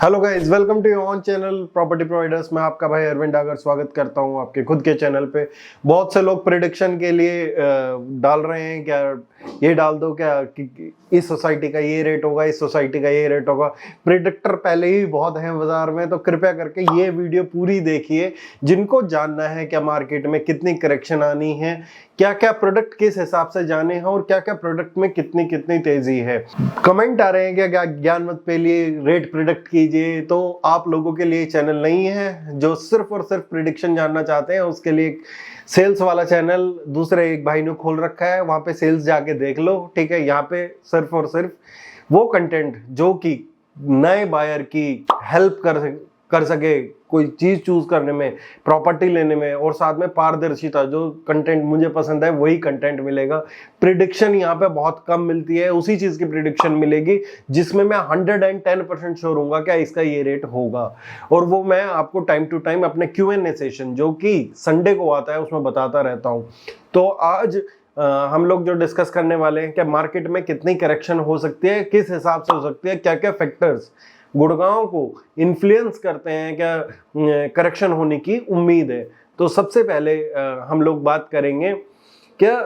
Hello guys, welcome to your own channel property providers. मैं आपका भाई अरविंद डागर स्वागत करता हूं आपके खुद के चैनल पे। बहुत से लोग प्रेडिक्शन के लिए डाल रहे हैं, क्या ये डाल दो क्या कि इस सोसाइटी का ये रेट होगा, इस सोसाइटी का ये रेट होगा। प्रेडिक्टर पहले ही बहुत हैं बाजार में, तो कृपया करके ये वीडियो पूरी देखिए। जिनको जानना है क्या मार्केट में कितनी करेक्शन आनी है, क्या क्या प्रोडक्ट किस हिसाब से जाने हैं और क्या क्या प्रोडक्ट में कितनी कितनी तेजी है। कमेंट आ रहे हैं क्या ज्ञान मत पे लिए रेट प्रिडिक्ट कीजिए, तो आप लोगों के लिए चैनल नहीं है। जो सिर्फ और सिर्फ प्रिडिक्शन जानना चाहते हैं उसके लिए सेल्स वाला चैनल दूसरे एक भाई ने खोल रखा है, वहां पे सेल्स जाके देख लो। ठीक है, यहाँ पे सिर्फ और सिर्फ वो कंटेंट जो कि नए बायर की हेल्प कर सके कोई चीज चूज करने में, प्रॉपर्टी लेने में, और साथ में पारदर्शिता, जो कंटेंट मुझे पसंद है वही कंटेंट मिलेगा। प्रिडिक्शन यहाँ पे बहुत कम मिलती है, उसी चीज की प्रिडिक्शन मिलेगी जिसमें मैं 110% श्योर हूंगा क्या इसका ये रेट होगा। और वो मैं आपको टाइम टू टाइम अपने Q&A सेशन जो कि संडे को आता है उसमें बताता रहता हूँ। तो आज हम लोग जो डिस्कस करने वाले हैं कि मार्केट में कितनी करेक्शन हो सकती है, किस हिसाब से हो सकती है, क्या क्या फैक्टर्स गुड़गांव को इन्फ्लुएंस करते हैं, क्या करेक्शन होने की उम्मीद है। तो सबसे पहले हम लोग बात करेंगे क्या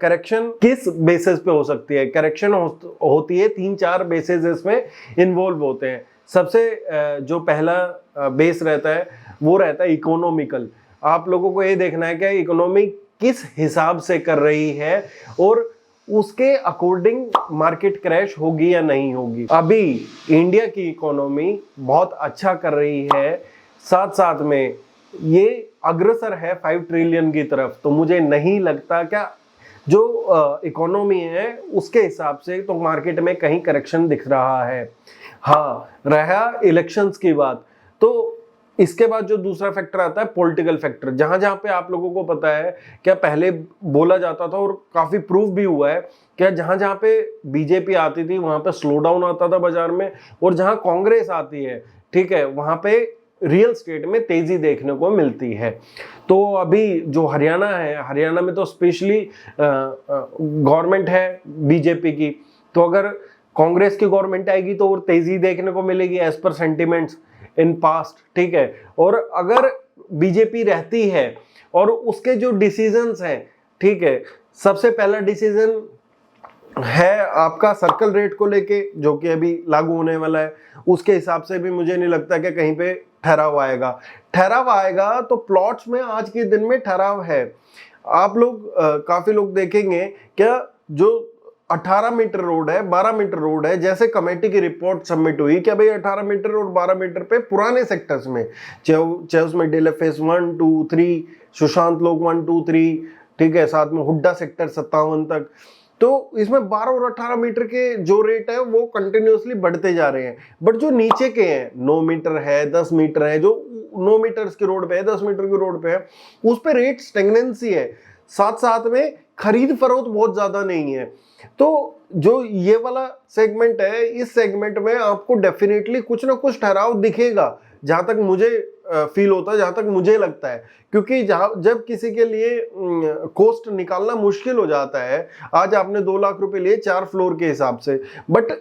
करेक्शन किस बेसिस पे हो सकती है। करेक्शन होती है 3-4 बेसिस इसमें इन्वॉल्व होते हैं। सबसे जो पहला बेस रहता है वो रहता है इकोनॉमिकल। आप लोगों को ये देखना है कि इकोनॉमी किस हिसाब से कर रही है और उसके अकॉर्डिंग मार्केट क्रैश होगी या नहीं होगी। अभी इंडिया की इकोनॉमी बहुत अच्छा कर रही है, साथ साथ में ये अग्रसर है 5 ट्रिलियन की तरफ। तो मुझे नहीं लगता क्या जो इकोनॉमी है उसके हिसाब से तो मार्केट में कहीं करेक्शन दिख रहा है। हाँ, रहा इलेक्शंस की बात, तो इसके बाद जो दूसरा फैक्टर आता है पॉलिटिकल फैक्टर। जहां जहां पे आप लोगों को पता है क्या पहले बोला जाता था और काफी प्रूफ भी हुआ है क्या जहां जहां पे बीजेपी आती थी वहां पे स्लो डाउन आता था बाजार में, और जहां कांग्रेस आती है, ठीक है, वहां पे रियल स्टेट में तेजी देखने को मिलती है। तो अभी जो हरियाणा है, हरियाणा में तो स्पेशली गवर्नमेंट है बीजेपी की, तो अगर कांग्रेस की गवर्नमेंट आएगी तो और तेजी देखने को मिलेगी as per sentiments in past. ठीक है, और अगर बीजेपी रहती है और उसके जो डिसीजंस हैं, ठीक है, सबसे पहला डिसीजन है आपका सर्कल रेट को लेके जो कि अभी लागू होने वाला है। उसके हिसाब से भी मुझे नहीं लगता कि कहीं पे ठहराव आएगा तो प्लॉट्स में आज के दिन में ठहराव है। आप लोग काफी लोग देखेंगे क्या जो 18 मीटर रोड है, 12 मीटर रोड है, जैसे कमेटी की रिपोर्ट सबमिट हुई क्या भाई 18 मीटर और 12 मीटर पे पुराने सेक्टर्स में, चाहे उसमें डेला फेस 1, 2, 3, सुशांत लोक 1, 2, 3, ठीक है, साथ में हुड्डा सेक्टर 57 तक, तो इसमें 12 और 18 मीटर के जो रेट है वो कंटिन्यूसली बढ़ते जा रहे हैं। बट जो नीचे के हैं 9 मीटर है, 10 मीटर है, जो 9 मीटर की रोड पे है, 10 मीटर की रोड पे है, उस पे रेट स्टेगनेंसी है, साथ साथ में खरीद फरोख्त बहुत ज्यादा नहीं है। तो जो ये वाला सेगमेंट है, इस सेगमेंट में आपको डेफिनेटली कुछ ना कुछ ठहराव दिखेगा, जहां तक मुझे फील होता है, जहां तक मुझे लगता है। क्योंकि जब किसी के लिए कॉस्ट निकालना मुश्किल हो जाता है, आज आपने 2 लाख रुपए लिए 4 फ्लोर के हिसाब से, बट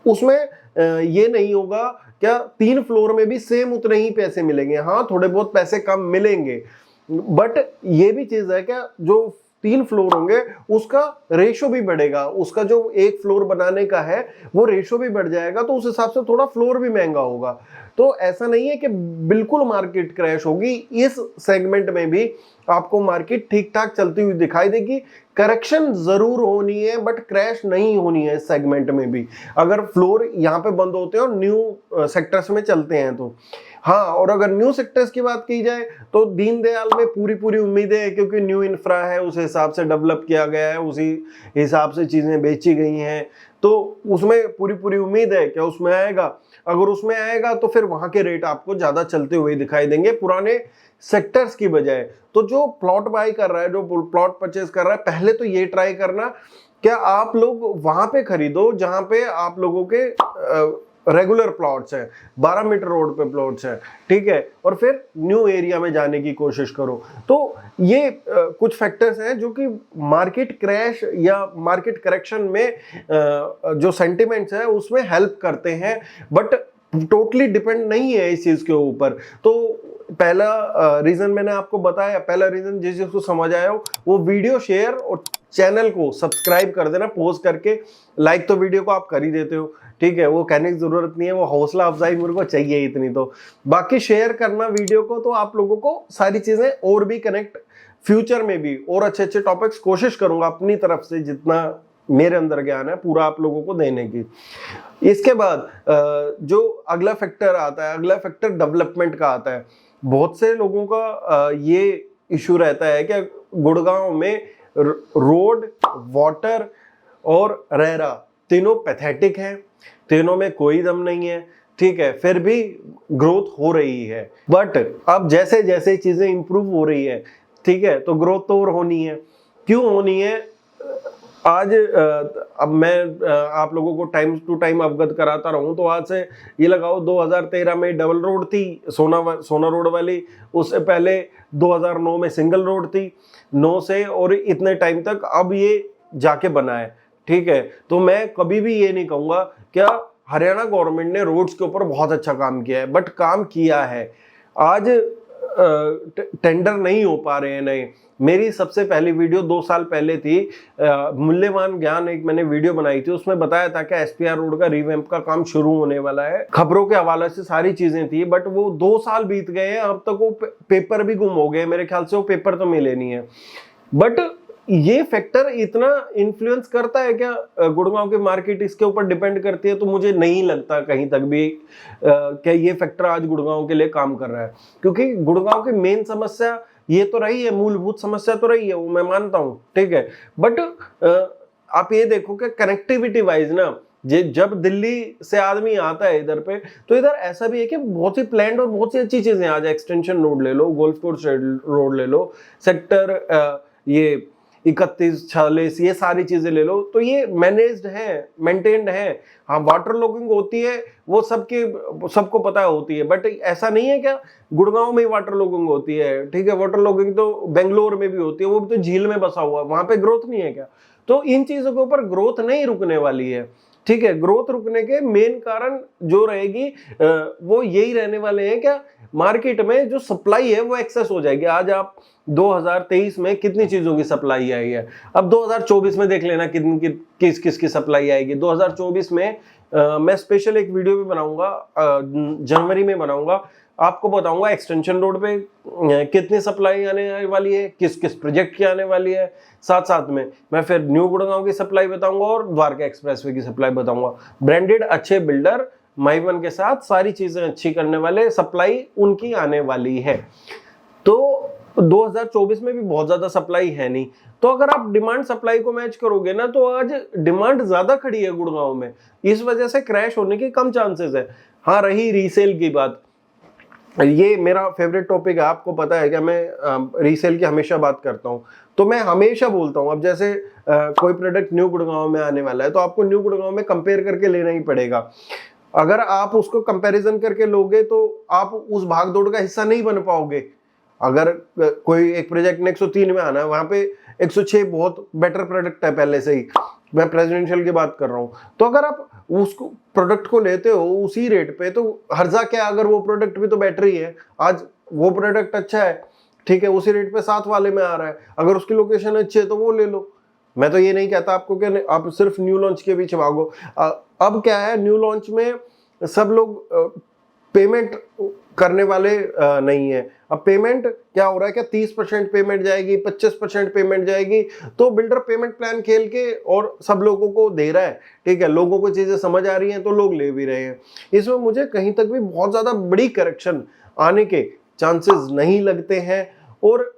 उसमें ये नहीं होगा क्या 3 फ्लोर में भी सेम उतने ही पैसे मिलेंगे। हाँ, थोड़े बहुत पैसे कम मिलेंगे, बट ये भी चीज है क्या जो 3 फ्लोर होंगे उसका रेशो भी बढ़ेगा, उसका जो 1 फ्लोर बनाने का है वो रेशो भी बढ़ जाएगा, तो उस हिसाब से थोड़ा फ्लोर भी महंगा होगा। तो ऐसा नहीं है कि बिल्कुल मार्केट क्रैश होगी, इस सेगमेंट में भी आपको मार्केट ठीक ठाक चलती हुई दिखाई देगी। करेक्शन जरूर होनी है बट क्रैश नहीं होनी है इस सेगमेंट में भी, अगर फ्लोर यहाँ पे बंद होते हैं और न्यू सेक्टर्स में चलते हैं तो। हाँ, और अगर न्यू सेक्टर्स की बात की जाए तो दीनदयाल में पूरी उम्मीदें है, क्योंकि न्यू इंफ्रा है, उस हिसाब से डेवलप किया गया है, उसी हिसाब से चीजें बेची गई हैं, तो उसमें पूरी उम्मीद है कि उसमें आएगा। अगर उसमें आएगा तो फिर वहां के रेट आपको ज्यादा चलते हुए दिखाई देंगे पुराने सेक्टर्स की बजाय। तो जो प्लॉट बाय कर रहा है, जो प्लॉट परचेज कर रहा है, पहले तो ये ट्राई करना क्या आप लोग वहां पे खरीदो जहां पे आप लोगों के रेगुलर प्लॉट्स हैं, 12 मीटर रोड पे प्लॉट्स हैं, ठीक है, और फिर न्यू एरिया में जाने की कोशिश करो। तो ये कुछ फैक्टर्स हैं जो कि मार्केट क्रैश या मार्केट करेक्शन में जो सेंटिमेंट्स है उसमें हेल्प करते हैं। बट टोटली डिपेंड नहीं है इस चीज के ऊपर। तो पहला रीजन मैंने आपको बताया, पहला रीजन जिस जिसको समझ आया हो वो वीडियो शेयर और चैनल को सब्सक्राइब कर देना, पोस्ट करके। लाइक तो वीडियो को आप कर ही देते हो, ठीक है, वो कहने की जरूरत नहीं है, वो हौसला अफजाई मेरे को चाहिए इतनी तो। बाकी शेयर करना वीडियो को, तो आप लोगों को सारी चीजें और भी कनेक्ट, फ्यूचर में भी और अच्छे अच्छे टॉपिक्स कोशिश करूंगा अपनी तरफ से जितना मेरे अंदर ज्ञान है पूरा आप लोगों को देने की। इसके बाद जो अगला फैक्टर आता है, अगला फैक्टर डेवलपमेंट का आता है। बहुत से लोगों का ये इशू रहता है कि गुड़गांव में रोड, वाटर और रेरा तीनों पैथेटिक हैं, तीनों में कोई दम नहीं है, ठीक है, फिर भी ग्रोथ हो रही है। बट अब जैसे जैसे चीजें इंप्रूव हो रही है, ठीक है, तो ग्रोथ तो और होनी है। क्यों होनी है? आज अब मैं आप लोगों को टाइम टू टाइम अवगत कराता रहूं, तो आज से ये लगाओ 2013 में डबल रोड थी, सोना रोड वाली। उससे पहले 2009 में सिंगल रोड थी, 9 से और इतने टाइम तक अब ये जाके बना है, ठीक है। तो मैं कभी भी ये नहीं कहूंगा क्या हरियाणा गवर्नमेंट ने रोड्स के ऊपर बहुत अच्छा काम किया है, बट काम किया है। आज टेंडर नहीं हो पा रहे हैं नए। मेरी सबसे पहली वीडियो 2 साल पहले थी, मूल्यवान ज्ञान, एक मैंने वीडियो बनाई थी, उसमें बताया था कि एसपीआर रोड का रिवैम्प का काम शुरू होने वाला है। खबरों के हवाले से सारी चीजें थी, बट वो 2 साल बीत गए हैं, अब तक वो पेपर भी गुम हो गए, मेरे ख्याल से वो पेपर तो मिले नहीं है। बट ये फैक्टर इतना इन्फ्लुएंस करता है क्या गुड़गांव की मार्केट इसके ऊपर डिपेंड करती है? तो मुझे नहीं लगता कहीं तक भी क्या ये फैक्टर आज गुड़गांव के लिए काम कर रहा है। क्योंकि गुड़गांव की मेन समस्या ये तो रही है, मूलभूत समस्या तो रही है, वो मैं मानता हूं, ठीक है। बट आप ये देखो कि कनेक्टिविटी वाइज ना, जब दिल्ली से आदमी आता है इधर पे, तो इधर ऐसा भी है कि बहुत सी प्लान्ड और बहुत सी अच्छी चीजें आज एक्सटेंशन रोड ले लो, गोल्फ कोर्स रोड ले लो, सेक्टर ये 31-46, ये सारी चीजें ले लो, तो ये मैनेज्ड है, मेंटेन्ड है। हाँ, वाटर लॉगिंग होती है, वो सबको पता होती है, बट ऐसा नहीं है क्या गुड़गांव में ही वाटर लॉगिंग होती है, ठीक है। वाटर लॉगिंग तो बेंगलोर में भी होती है, वो भी तो झील में बसा हुआ है, वहां पे ग्रोथ नहीं है क्या? तो इन चीजों के ऊपर ग्रोथ नहीं रुकने वाली है, ठीक है। ग्रोथ रुकने के मेन कारण जो रहेगी वो यही रहने वाले हैं क्या, मार्केट में जो सप्लाई है वो एक्सेस हो जाएगी। आज आप 2023 में कितनी चीजों की सप्लाई आई है, अब 2024 में देख लेना किस किस की सप्लाई आएगी। 2024 में मैं स्पेशल एक वीडियो भी बनाऊंगा, जनवरी में बनाऊंगा, आपको बताऊंगा एक्सटेंशन रोड पे कितनी सप्लाई आने वाली है, किस किस प्रोजेक्ट की आने वाली है। साथ साथ में मैं फिर न्यू गुड़गांव की सप्लाई बताऊंगा और द्वारका एक्सप्रेसवे की सप्लाई बताऊंगा। ब्रांडेड अच्छे बिल्डर माइवन के साथ सारी चीजें अच्छी करने वाले, सप्लाई उनकी आने वाली है। तो 2024 में भी बहुत ज्यादा सप्लाई है नहीं, तो अगर आप डिमांड सप्लाई को मैच करोगे ना, तो आज डिमांड ज्यादा खड़ी है गुड़गांव में, इस वजह से क्रैश होने की कम चांसेस है। हाँ, रही रीसेल की बात, ये मेरा फेवरेट टॉपिक है, आपको पता है कि मैं रीसेल की हमेशा बात करता हूँ। तो मैं हमेशा बोलता हूँ, अब जैसे कोई प्रोडक्ट न्यू गुड़गांव में आने वाला है, तो आपको न्यू गुड़गांव में कंपेयर करके लेना ही पड़ेगा। अगर आप उसको कंपैरिजन करके लोगे तो आप उस भागदौड़ का हिस्सा नहीं बन पाओगे। अगर कोई एक प्रोजेक्ट ने 103 में आना है, वहां पे 106 बहुत बेटर प्रोडक्ट है पहले से ही, मैं प्रेसिडेंशियल की बात कर रहा हूं। तो अगर आप उसको प्रोडक्ट को लेते हो उसी रेट पे, तो हर्जा क्या, अगर वो प्रोडक्ट भी तो बेटर ही है, आज वो प्रोडक्ट अच्छा है, ठीक है, उसी रेट पे साथ वाले में आ रहा है, अगर उसकी लोकेशन अच्छी है तो वो ले लो। मैं तो ये नहीं कहता आपको कि आप सिर्फ न्यू लॉन्च के पीछे भागो। अब क्या है, न्यू लॉन्च में सब लोग पेमेंट करने वाले नहीं है। अब पेमेंट क्या हो रहा है, क्या 30% पेमेंट जाएगी, 25% पेमेंट जाएगी, तो बिल्डर पेमेंट प्लान खेल के और सब लोगों को दे रहा है, ठीक है, लोगों को चीजें समझ आ रही हैं तो लोग ले भी रहे हैं। इसमें मुझे कहीं तक भी बहुत ज्यादा बड़ी करेक्शन आने के चांसेस नहीं लगते हैं। और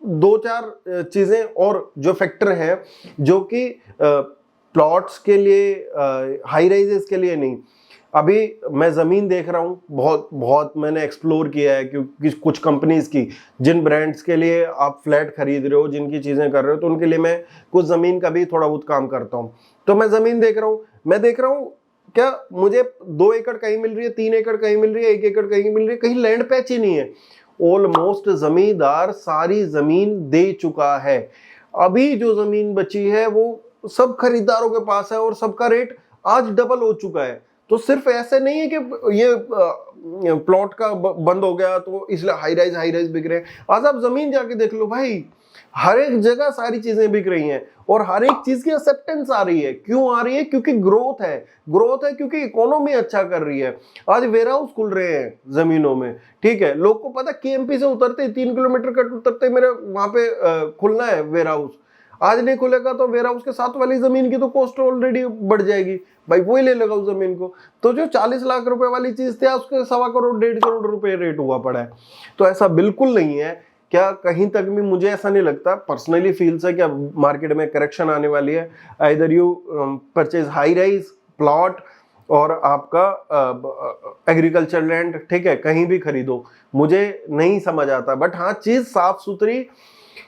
2-4 चीजें और जो फैक्टर हैं जो कि प्लॉट्स के लिए, हाई राइजेस के लिए नहीं, अभी मैं जमीन देख रहा हूँ, बहुत मैंने एक्सप्लोर किया है, क्योंकि कुछ कंपनीज की, जिन ब्रांड्स के लिए आप फ्लैट खरीद रहे हो, जिनकी चीजें कर रहे हो, तो उनके लिए मैं कुछ जमीन का भी थोड़ा बहुत काम करता हूँ। तो मैं जमीन देख रहा हूँ, मैं देख रहा हूँ क्या मुझे 2 एकड़ कहीं मिल रही है, 3 एकड़ कहीं मिल रही है, 1 एकड़ कहीं मिल रही है, कहीं लैंड पैच ही नहीं है। ऑलमोस्ट जमींदार सारी जमीन दे चुका है, अभी जो जमीन बची है वो सब खरीदारों के पास है और सबका रेट आज डबल हो चुका है। तो सिर्फ ऐसे नहीं है कि ये प्लॉट का बंद हो गया तो इसलिए हाई राइज बिक रहे हैं। आज आप जमीन जाके देख लो भाई, हर एक जगह सारी चीजें बिक रही हैं और हर एक चीज की एक्सेप्टेंस आ रही है। क्यों आ रही है? क्योंकि ग्रोथ है क्योंकि इकोनॉमी अच्छा कर रही है। आज वेयर हाउस खुल रहे हैं जमीनों में, ठीक है। लोग को पता, केएमपी से उतरते 3 किलोमीटर कट उतरते मेरे वहां पे खुलना है वेयर हाउस। आज नहीं खुलेगा तो वेयर हाउस के साथ वाली जमीन की तो कॉस्ट ऑलरेडी बढ़ जाएगी, भाई वही ले लेगा उस जमीन को। तो जो 40 लाख रुपए वाली चीज थी उसके 1.25 करोड़ 1.5 करोड़ रुपए रेट हुआ पड़ा है। तो ऐसा बिल्कुल नहीं है। क्या कहीं तक भी मुझे ऐसा नहीं लगता, पर्सनली फील्स है कि मार्केट में करेक्शन आने वाली है। Either you purchase high rise plot और आपका एग्रीकल्चर लैंड, ठीक है, कहीं भी खरीदो, मुझे नहीं समझ आता। बट हाँ, चीज साफ सुथरी,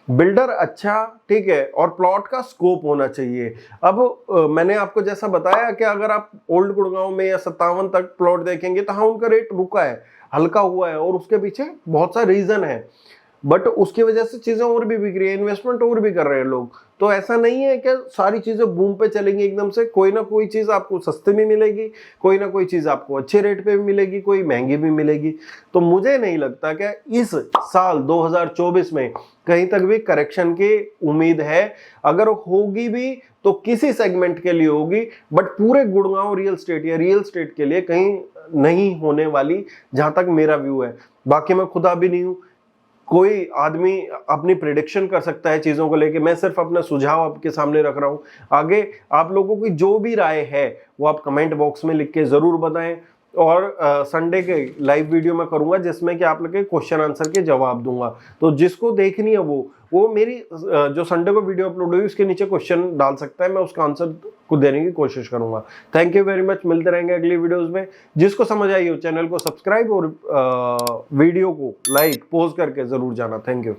बिल्डर अच्छा, ठीक है, और प्लॉट का स्कोप होना चाहिए। अब मैंने आपको जैसा बताया कि अगर आप ओल्ड गुड़गांव में या 57 तक प्लॉट देखेंगे तो हाँ उनका रेट रुका है, हल्का हुआ है, और उसके पीछे बहुत सा रीजन है। बट उसकी वजह से चीजें और भी बिक रही है, इन्वेस्टमेंट और भी कर रहे हैं लोग। तो ऐसा नहीं है कि सारी चीजें बूम पे चलेंगी एकदम से। कोई ना कोई चीज आपको सस्ते में मिलेगी, कोई ना कोई चीज आपको अच्छे रेट पे भी मिलेगी, कोई महंगी भी मिलेगी। तो मुझे नहीं लगता कि इस साल 2024 में कहीं तक भी करेक्शन की उम्मीद है। अगर होगी भी तो किसी सेगमेंट के लिए होगी, बट पूरे गुड़गांव रियल स्टेट या रियल स्टेट के लिए कहीं नहीं होने वाली, जहां तक मेरा व्यू है। बाकी मैं खुदा भी नहीं हूं, कोई आदमी अपनी प्रिडिक्शन कर सकता है चीजों को लेके। मैं सिर्फ अपना सुझाव आपके सामने रख रहा हूं। आगे आप लोगों की जो भी राय है वो आप कमेंट बॉक्स में लिख के जरूर बताएं। और संडे के लाइव वीडियो में करूंगा जिसमें कि आप लोग के क्वेश्चन आंसर के जवाब दूंगा। तो जिसको देखनी है वो मेरी जो संडे को वीडियो अपलोड हुई उसके नीचे क्वेश्चन डाल सकता है, मैं उसका आंसर को देने की कोशिश करूंगा। थैंक यू वेरी मच, मिलते रहेंगे अगली वीडियोस में। जिसको समझ आई हो चैनल को सब्सक्राइब और वीडियो को लाइक पोस्ट करके जरूर जाना। Thank you.